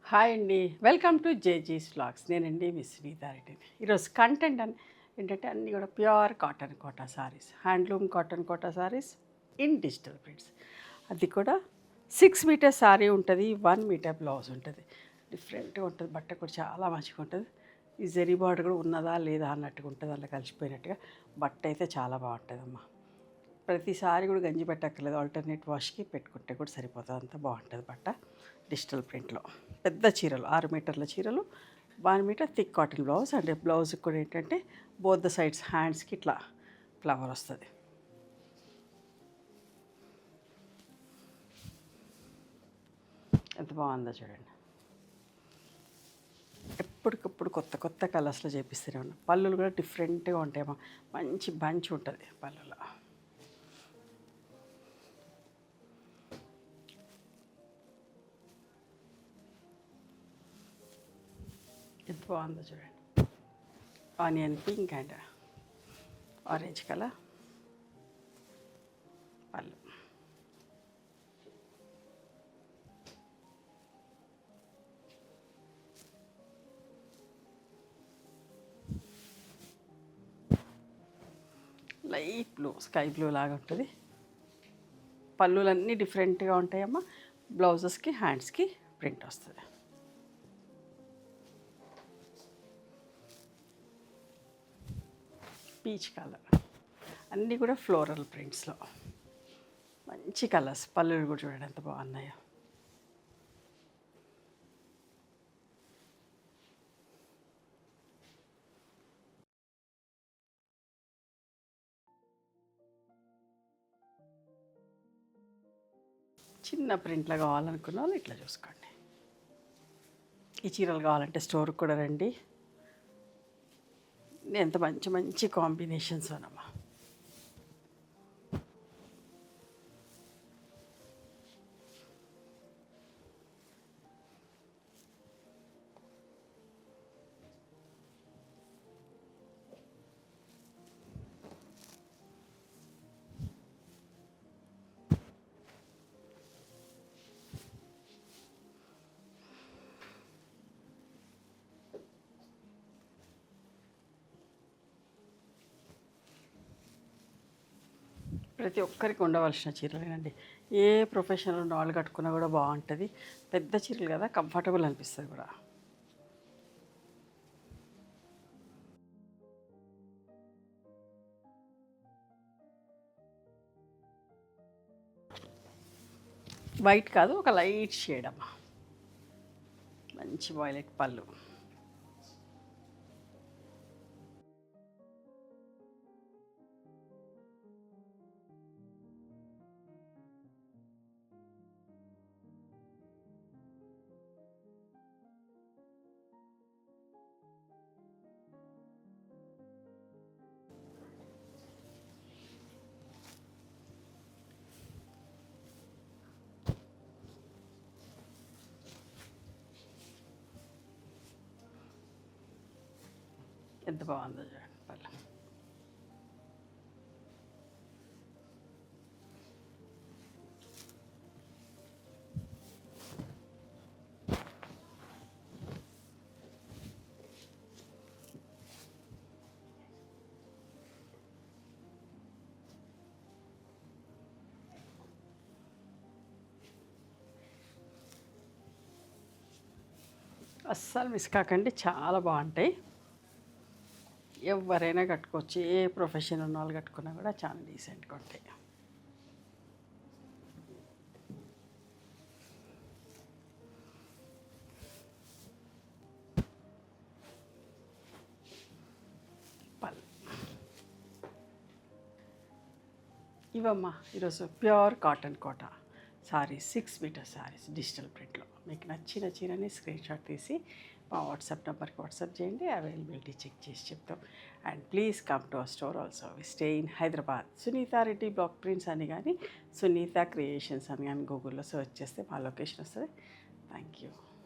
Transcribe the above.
Hi అండి, welcome to జేజీస్ vlogs. నేనండి మీ శ్రీధారెడ్డిని. ఈరోజు కంటెంట్ ఏంటంటే అన్నీ కూడా pure cotton Kota saris, handloom cotton Kota saris in digital prints. అది కూడా 6 మీటర్ సారీ ఉంటుంది, 1 మీటర్ బ్లౌజ్ ఉంటుంది. డిఫరెంట్గా ఉంటుంది, బట్ట కూడా చాలా మంచిగా ఉంటుంది. ఈ జరీ బార్డర్ కూడా ఉన్నదా లేదా అన్నట్టుగా ఉంటుంది, అలా కలిసిపోయినట్టుగా. బట్ట అయితే చాలా బాగుంటుందమ్మా. ప్రతిసారి కూడా గంజి పెట్టక్కర్లేదు, ఆల్టర్నేట్ వాష్కి పెట్టుకుంటే కూడా సరిపోతుంది. అంత బాగుంటుంది బట్ట. డిజిటల్ ప్రింట్లో పెద్ద చీరలు, 6 మీటర్ల చీరలు, 1 మీటర్ థిక్ కాటన్ బ్లౌజ్. అంటే బ్లౌజ్కి కూడా ఏంటంటే బోత్ ద సైడ్స్ హ్యాండ్స్కి ఇట్లా ఫ్లవర్ వస్తుంది. ఎంత బాగుందో చూడండి. ఎప్పటికప్పుడు కొత్త కొత్త కలర్స్లో చేపిస్తూనే ఉన్నాం. పళ్ళులు కూడా డిఫరెంట్గా ఉంటాయమ్మా, మంచి బంచ్ ఉంటుంది పళ్ళులో. ఎంత బాగుందో చూడండి. Onion pink and orange colour పళ్ళు. లైట్ బ్లూ, స్కై బ్లూ లాగా ఉంటుంది. పళ్ళులన్నీ డిఫరెంట్గా ఉంటాయమ్మా. బ్లౌజెస్కి హ్యాండ్స్కి ప్రింట్ వస్తుంది. పీచ్ కలర్, అన్నీ కూడా ఫ్లోరల్ ప్రింట్స్లో మంచి కలర్స్. పళ్ళులు కూడా చూడండి ఎంత బాగున్నాయో. చిన్న ప్రింట్లో కావాలనుకున్న వాళ్ళు ఇట్లా చూసుకోండి. ఈ చీరలు కావాలంటే స్టోర్కి కూడా రండి. ఎంత మంచి మంచి కాంబినేషన్స్ అనమ్మా. ప్రతి ఒక్కరికి ఉండవలసిన చీరలేనండి. ఏ ప్రొఫెషనల్ ఉన్న వాళ్ళు కట్టుకున్నా కూడా బాగుంటుంది. పెద్ద చీరలు కదా, కంఫర్టబుల్ అనిపిస్తుంది కూడా. వైట్ కాదు, ఒక లైట్ షేడ్ అమ్మా. మంచి వైలెట్ పళ్ళు. ఎంత బాగుందో చూడండి పళ్ళు. అస్సలు మిస్ కాకండి, చాలా బాగుంటాయి. ఎవరైనా కట్టుకోవచ్చు, ఏ ప్రొఫెషన్ ఉన్న వాళ్ళు కట్టుకున్నా కూడా చాలా డీసెంట్గా ఉంటాయి. పళ్ళు ఇవమ్మా. ఈరోజు pure cotton Kota saris, 6 metre saris digital ప్రింట్లో. మీకు నచ్చిన చీరని స్క్రీన్ షాట్ తీసి మా వాట్సాప్ నెంబర్కి వాట్సాప్ చేయండి. అవైలబిలిటీ చెక్ చేసి చెప్తాం. And please come to our store also. We stay in Hyderabad. Sunitha Reddy black prints అని కానీ, సునీత క్రియేషన్స్ అని కానీ గూగుల్లో సెర్చ్ చేస్తే మా లొకేషన్ వస్తుంది. Thank you.